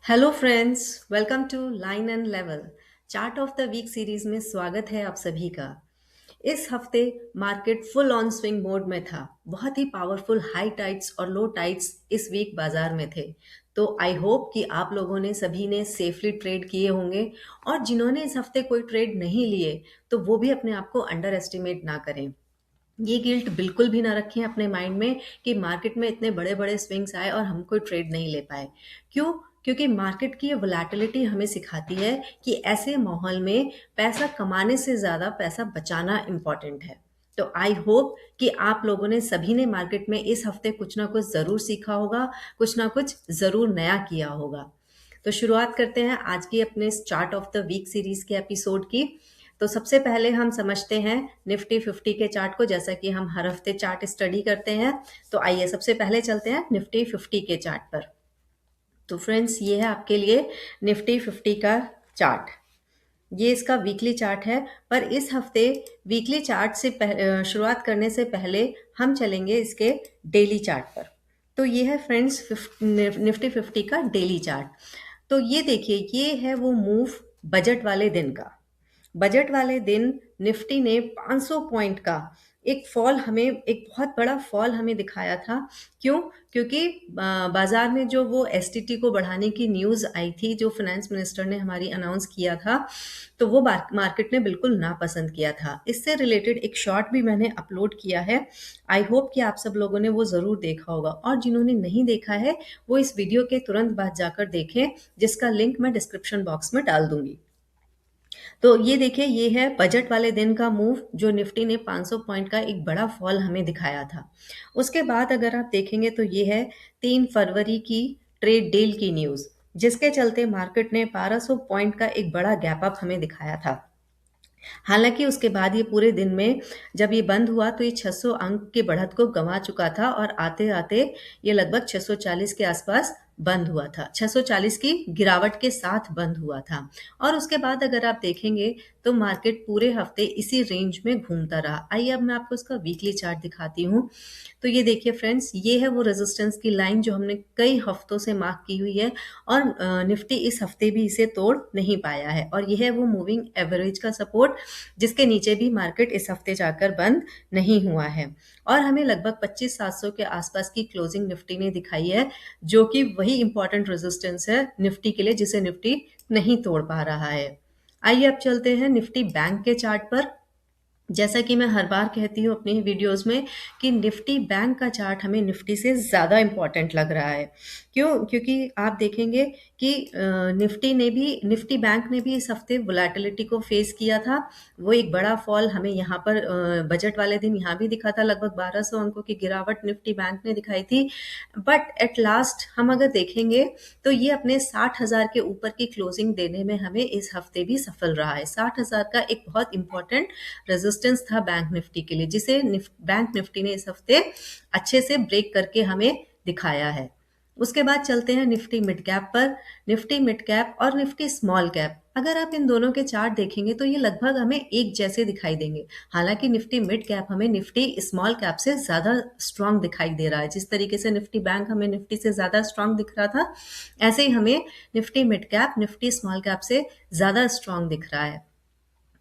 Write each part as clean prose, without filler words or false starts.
Hello friends, welcome to line and level chart of the week series में स्वागत है आप सभी का। इस हफ्ते market full on swing mode में था। बहुत ही पावरफुल हाई टाइड्स और लो टाइड्स इस वीक बाजार में थे। तो आई होप कि आप लोगों ने सभी ने सेफली ट्रेड किए होंगे, और जिन्होंने इस हफ्ते कोई ट्रेड नहीं लिए तो वो भी अपने आप को अंडर एस्टिमेट ना करें। ये गिल्ट बिल्कुल भी ना रखें अपने माइंड में कि मार्केट में इतने बड़े बड़े स्विंग्स आए और हम कोई ट्रेड नहीं ले पाए। क्यों? क्योंकि मार्केट की ये वोलेटिलिटी हमें सिखाती है कि ऐसे माहौल में पैसा कमाने से ज़्यादा पैसा बचाना इम्पॉर्टेंट है। तो आई होप कि आप लोगों ने सभी ने मार्केट में इस हफ्ते कुछ ना कुछ ज़रूर सीखा होगा, कुछ ना कुछ ज़रूर नया किया होगा। तो शुरुआत करते हैं आज की अपने chart of the week series के एपिसोड की। तो सबसे पहले हम समझते हैं निफ्टी 50 के चार्ट को, जैसा कि हम हर हफ्ते चार्ट स्टडी करते हैं। तो आइए सबसे पहले चलते हैं निफ्टी 50 के चार्ट पर। तो फ्रेंड्स, ये है आपके लिए निफ्टी 50 का चार्ट। ये इसका वीकली चार्ट है, पर इस हफ्ते वीकली चार्ट से शुरुआत करने से पहले हम चलेंगे इसके डेली चार्ट पर। तो ये है फ्रेंड्स निफ्टी 50 का डेली चार्ट। तो ये देखिए, ये है वो मूव बजट वाले दिन का। बजट वाले दिन निफ्टी ने 500 पॉइंट का एक बहुत बड़ा फॉल हमें दिखाया था। क्यों? क्योंकि बाजार में जो वो एसटीटी को बढ़ाने की न्यूज़ आई थी, जो फाइनेंस मिनिस्टर ने हमारी अनाउंस किया था, तो वो मार्केट ने बिल्कुल नापसंद किया था। इससे रिलेटेड एक शॉर्ट भी मैंने अपलोड किया है। आई होप कि आप सब लोगों ने वो ज़रूर देखा होगा, और जिन्होंने नहीं देखा है वो इस वीडियो के तुरंत बाद जाकर देखें, जिसका लिंक मैं डिस्क्रिप्शन बॉक्स में डाल दूंगी। तो ये देखिए, ये है बजट वाले दिन का मूव, जो निफ्टी ने 500 पॉइंट का एक बड़ा फॉल हमें दिखाया था। उसके बाद अगर आप देखेंगे तो ये है 3 फरवरी की ट्रेड डील की न्यूज़, जिसके चलते मार्केट ने 1200 पॉइंट का एक बड़ा गैप अप हमें दिखाया था। हालांकि उसके बाद ये पूरे दिन में जब ये बंद हुआ तो ये 600 अंक की बढ़त को गंवा चुका था, और आते आते ये लगभग 640 के आसपास बंद हुआ था। 640 की गिरावट के साथ बंद हुआ था। और उसके बाद अगर आप देखेंगे तो मार्केट पूरे हफ्ते इसी रेंज में घूमता रहा। आइए अब मैं आपको इसका वीकली चार्ट दिखाती हूँ। तो ये देखिए फ्रेंड्स, ये है वो रेजिस्टेंस की लाइन जो हमने कई हफ्तों से मार्क की हुई है, और निफ्टी इस हफ्ते भी इसे तोड़ नहीं पाया है। और यह है वो मूविंग एवरेज का सपोर्ट, जिसके नीचे भी मार्केट इस हफ्ते जाकर बंद नहीं हुआ है। और हमें लगभग 25,700 के आसपास की क्लोजिंग निफ्टी ने दिखाई है, जो कि वही इंपॉर्टेंट रेजिस्टेंस है निफ्टी के लिए, जिसे निफ्टी नहीं तोड़ पा रहा है। आइए अब चलते हैं निफ्टी बैंक के चार्ट पर। जैसा कि मैं हर बार कहती हूँ अपनी वीडियोस में कि निफ्टी बैंक का चार्ट हमें निफ्टी से ज़्यादा इम्पॉर्टेंट लग रहा है। क्यों? क्योंकि आप देखेंगे कि निफ्टी बैंक ने भी इस हफ्ते वोलेटिलिटी को फेस किया था। वो एक बड़ा फॉल हमें यहाँ पर बजट वाले दिन यहाँ भी दिखा था। लगभग 1200 अंकों की गिरावट निफ्टी बैंक ने दिखाई थी। बट एट लास्ट हम अगर देखेंगे तो ये अपने 60,000 के ऊपर की क्लोजिंग देने में हमें इस हफ्ते भी सफल रहा है। 60,000 का एक बहुत इंपॉर्टेंट रेजिस्टेंस था बैंक निफ्टी के लिए, जिसे बैंक निफ्टी ने इस हफ्ते अच्छे से ब्रेक करके हमें दिखाया है। उसके बाद चलते हैं निफ्टी मिड कैप पर। निफ्टी मिड कैप और निफ्टी स्मॉल कैप, अगर आप इन दोनों के चार्ट देखेंगे तो ये लगभग हमें एक जैसे दिखाई देंगे। हालांकि निफ्टी मिड कैप हमें निफ्टी स्मॉल कैप से ज्यादा स्ट्रांग दिखाई दे रहा है। जिस तरीके से निफ्टी बैंक हमें निफ्टी से ज्यादा स्ट्रांग दिख रहा था, ऐसे ही हमें Nifty mid cap Nifty small cap से ज्यादा स्ट्रांग दिख रहा है।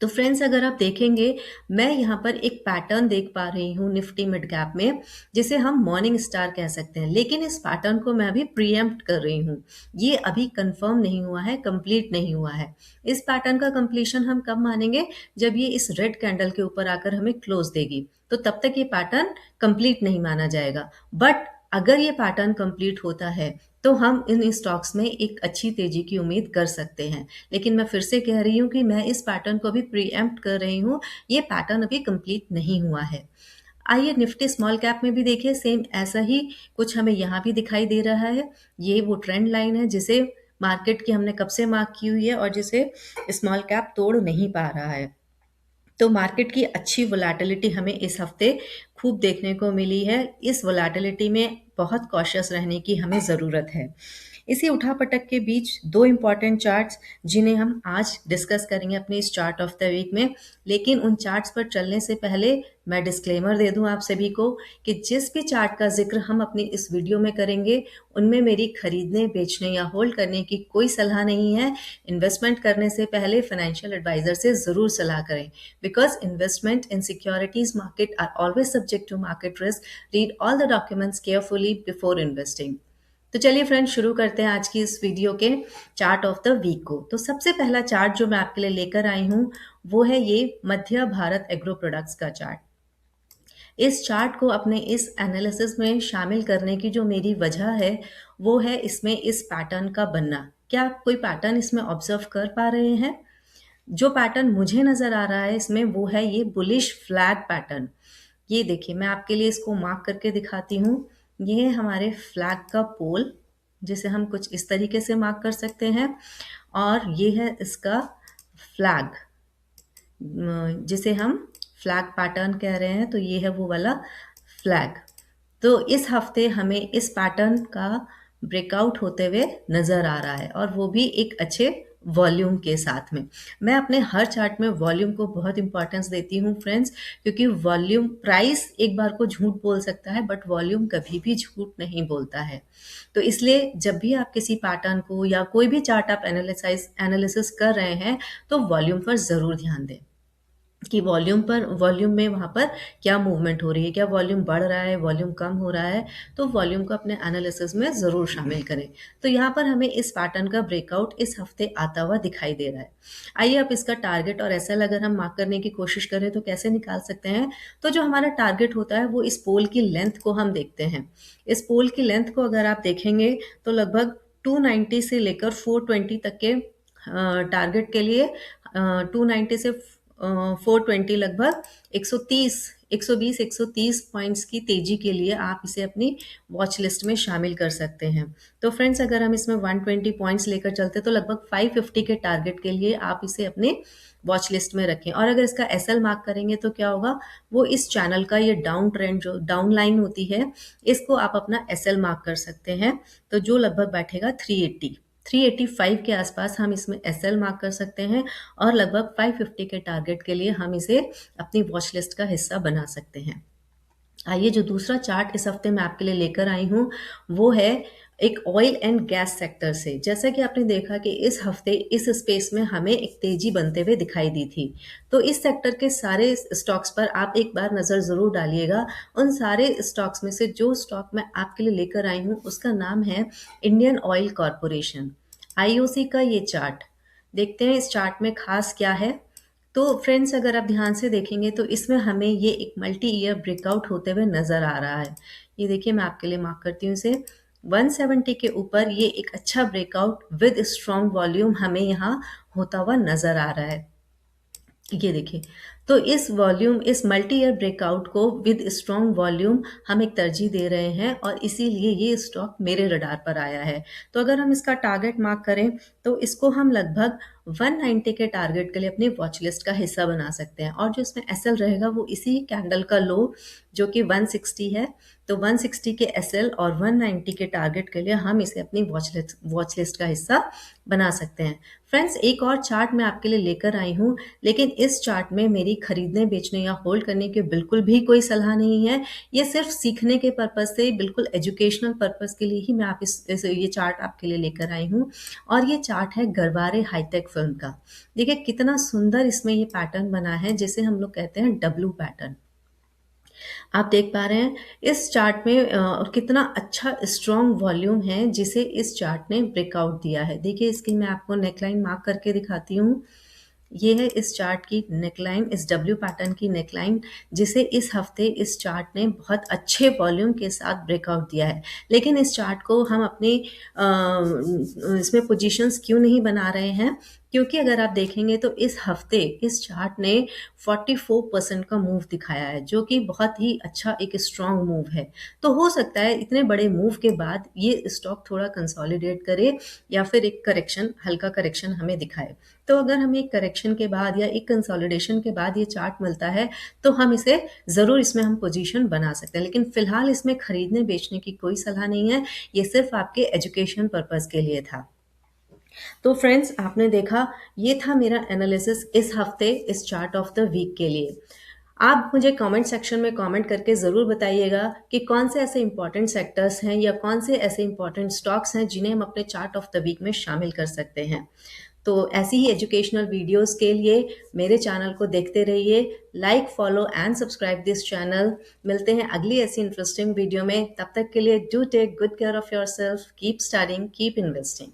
तो फ्रेंड्स, अगर आप देखेंगे, मैं यहाँ पर एक पैटर्न देख पा रही हूँ निफ्टी मिड कैप में, जिसे हम मॉर्निंग स्टार कह सकते हैं। लेकिन इस पैटर्न को मैं अभी प्रीएम्प्ट कर रही हूँ। ये अभी कंफर्म नहीं हुआ है, कंप्लीट नहीं हुआ है। इस पैटर्न का कंप्लीशन हम कब मानेंगे? जब ये इस रेड कैंडल के ऊपर आकर हमें क्लोज देगी, तो तब तक ये पैटर्न कंप्लीट नहीं माना जाएगा। बट अगर ये पैटर्न कंप्लीट होता है तो हम इन स्टॉक्स में एक अच्छी तेजी की उम्मीद कर सकते हैं। लेकिन मैं फिर से कह रही हूँ कि मैं इस पैटर्न को भी प्रीएम्प्ट कर रही हूँ। ये पैटर्न अभी कंप्लीट नहीं हुआ है। आइए निफ्टी स्मॉल कैप में भी देखिए, सेम ऐसा ही कुछ हमें यहाँ भी दिखाई दे रहा है। ये वो ट्रेंड लाइन है जिसे मार्केट की हमने कब से मार्क की हुई है, और जिसे स्मॉल कैप तोड़ नहीं पा रहा है। तो मार्केट की अच्छी वोलेटिलिटी हमें इस हफ्ते खूब देखने को मिली है। इस वोलेटिलिटी में बहुत कॉशियस रहने की हमें ज़रूरत है। इसी उठापटक के बीच दो इम्पॉर्टेंट चार्ट्स जिन्हें हम आज डिस्कस करेंगे अपने इस चार्ट ऑफ द वीक में। लेकिन उन चार्ट्स पर चलने से पहले मैं डिस्क्लेमर दे दूं आप सभी को कि जिस भी चार्ट का जिक्र हम अपनी इस वीडियो में करेंगे उनमें मेरी खरीदने, बेचने या होल्ड करने की कोई सलाह नहीं है। इन्वेस्टमेंट करने से पहले फाइनेंशियल एडवाइजर से ज़रूर सलाह करें, because investment in securities market are always subject to market risk. Read all the documents carefully before investing. तो चलिए फ्रेंड्स, शुरू करते हैं आज की इस वीडियो के चार्ट ऑफ द वीक को। तो सबसे पहला चार्ट जो मैं आपके लिए लेकर आई हूँ वो है ये मध्य भारत एग्रो प्रोडक्ट्स का चार्ट। इस चार्ट को अपने इस एनालिसिस में शामिल करने की जो मेरी वजह है वो है इसमें इस पैटर्न का बनना। क्या आप कोई पैटर्न इसमें ऑब्जर्व कर पा रहे हैं? जो पैटर्न मुझे नजर आ रहा है इसमें वो है ये बुलिश फ्लैग पैटर्न। ये देखिए, मैं आपके लिए इसको मार्क करके दिखाती हूँ। ये है हमारे फ्लैग का पोल, जिसे हम कुछ इस तरीके से मार्क कर सकते हैं, और ये है इसका फ्लैग, जिसे हम फ्लैग पैटर्न कह रहे हैं। तो ये है वो वाला फ्लैग। तो इस हफ्ते हमें इस पैटर्न का ब्रेकआउट होते हुए नजर आ रहा है, और वो भी एक अच्छे वॉल्यूम के साथ में। मैं अपने हर चार्ट में वॉल्यूम को बहुत इंपॉर्टेंस देती हूँ फ्रेंड्स, क्योंकि वॉल्यूम, प्राइस एक बार को झूठ बोल सकता है बट वॉल्यूम कभी भी झूठ नहीं बोलता है। तो इसलिए जब भी आप किसी पैटर्न को या कोई भी चार्ट आप एनालिसिस कर रहे हैं तो वॉल्यूम पर ज़रूर ध्यान दें कि वॉल्यूम में वहाँ पर क्या मूवमेंट हो रही है, क्या वॉल्यूम बढ़ रहा है, वॉल्यूम कम हो रहा है। तो वॉल्यूम को अपने एनालिसिस में ज़रूर शामिल करें। तो यहाँ पर हमें इस पैटर्न का ब्रेकआउट इस हफ्ते आता हुआ दिखाई दे रहा है। आइए अब इसका टारगेट और एसएल अगर हम मार्क करने की कोशिश करें तो कैसे निकाल सकते हैं। तो जो हमारा टारगेट होता है वो इस पोल की लेंथ को हम देखते हैं। इस पोल की लेंथ को अगर आप देखेंगे तो लगभग 290 से लेकर 420 तक के टारगेट के लिए 290 से 420, लगभग 130, 120, 130 पॉइंट्स की तेजी के लिए आप इसे अपनी वॉच लिस्ट में शामिल कर सकते हैं। तो फ्रेंड्स, अगर हम इसमें 120 पॉइंट्स लेकर चलते तो लगभग 550 के टारगेट के लिए आप इसे अपने वॉच लिस्ट में रखें। और अगर इसका एसएल मार्क करेंगे तो क्या होगा, वो इस चैनल का ये डाउन ट्रेंड, जो डाउन लाइन होती है, इसको आप अपना एसएल मार्क कर सकते हैं। तो जो लगभग बैठेगा 380, 385 के आसपास हम इसमें एसएल मार्क कर सकते हैं, और लगभग 550 के टारगेट के लिए हम इसे अपनी वॉच लिस्ट का हिस्सा बना सकते हैं। आइए, जो दूसरा चार्ट इस हफ्ते मैं आपके लिए लेकर आई हूँ वो है एक ऑयल एंड गैस सेक्टर से। जैसा कि आपने देखा कि इस हफ्ते इस स्पेस में हमें एक तेजी बनते हुए दिखाई दी थी। तो इस सेक्टर के सारे स्टॉक्स पर आप एक बार नज़र ज़रूर डालिएगा। उन सारे स्टॉक्स में से जो स्टॉक मैं आपके लिए लेकर आई हूँ उसका नाम है इंडियन ऑयल कॉरपोरेशन, आईओसी का ये चार्ट। देखते हैं इस चार्ट में खास क्या है। तो फ्रेंड्स, अगर आप ध्यान से देखेंगे तो इसमें हमें ये एक मल्टी ईयर ब्रेकआउट होते हुए नजर आ रहा है। ये देखिए, मैं आपके लिए मार्क करती हूँ इसे। 170 के ऊपर ये एक अच्छा ब्रेकआउट विद स्ट्रॉन्ग वॉल्यूम हमें यहाँ होता हुआ नजर आ रहा है। ये देखिए, तो इस मल्टी ईयर ब्रेकआउट को विद स्ट्रॉन्ग वॉल्यूम हम एक तरजीह दे रहे हैं, और इसीलिए ये स्टॉक मेरे रडार पर आया है। तो अगर हम इसका टारगेट मार्क करें तो इसको हम लगभग 190 के टारगेट के लिए अपनी वॉच लिस्ट का हिस्सा बना सकते हैं। और जो इसमें एसएल रहेगा वो इसी कैंडल का लो, जो कि 160 है। तो 160 के एसएल और 190 के टारगेट के लिए हम इसे अपनी वॉच लिस्ट का हिस्सा बना सकते हैं। फ्रेंड्स, एक और चार्ट मैं आपके लिए लेकर आई हूँ, लेकिन इस चार्ट में मेरी खरीदने, बेचने या होल्ड करने की बिल्कुल भी कोई सलाह नहीं है। ये सिर्फ सीखने के पर्पज से, बिल्कुल एजुकेशनल पर्पज के लिए ही मैं ये चार्ट आपके लिए लेकर आई हूँ। और ये चार्ट है गरवारे हाईटेक फिल्म का। देखिए कितना सुंदर इसमें ये पैटर्न बना है, जिसे हम लोग कहते हैं डब्लू पैटर्न। आप देख पा रहे हैं इस चार्ट में और कितना अच्छा स्ट्रॉन्ग वॉल्यूम है जिसे इस चार्ट ने ब्रेकआउट दिया है। देखिए, इसकी मैं आपको नेकलाइन मार्क करके दिखाती हूँ। ये है इस चार्ट की नेकलाइन, इस डब्ल्यू पैटर्न की नेकलाइन, जिसे इस हफ्ते इस चार्ट ने बहुत अच्छे वॉल्यूम के साथ ब्रेकआउट दिया है। लेकिन इस चार्ट को हम अपने इसमें पोजीशंस क्यों नहीं बना रहे हैं, क्योंकि अगर आप देखेंगे तो इस हफ्ते इस चार्ट ने 44% का मूव दिखाया है, जो कि बहुत ही अच्छा एक स्ट्रॉन्ग मूव है। तो हो सकता है इतने बड़े मूव के बाद ये स्टॉक थोड़ा कंसोलिडेट करे या फिर एक करेक्शन, हल्का करेक्शन हमें दिखाए। तो अगर हमें एक करेक्शन के बाद या एक कंसोलिडेशन के बाद ये चार्ट मिलता है, तो हम इसे ज़रूर इसमें हम पोजीशन बना सकते हैं। लेकिन फिलहाल इसमें खरीदने बेचने की कोई सलाह नहीं है, ये सिर्फ आपके एजुकेशन पर्पज़ के लिए था। तो फ्रेंड्स, आपने देखा, ये था मेरा एनालिसिस इस हफ्ते इस चार्ट ऑफ द वीक के लिए। आप मुझे कमेंट सेक्शन में कमेंट करके ज़रूर बताइएगा कि कौन से ऐसे इंपॉर्टेंट सेक्टर्स हैं या कौन से ऐसे इंपॉर्टेंट स्टॉक्स हैं जिन्हें हम अपने चार्ट ऑफ द वीक में शामिल कर सकते हैं। तो ऐसी ही एजुकेशनल वीडियोस के लिए मेरे चैनल को देखते रहिए। Like, follow and subscribe this channel. मिलते हैं अगली ऐसी इंटरेस्टिंग वीडियो में। तब तक के लिए do take good care of yourself, keep studying, keep investing.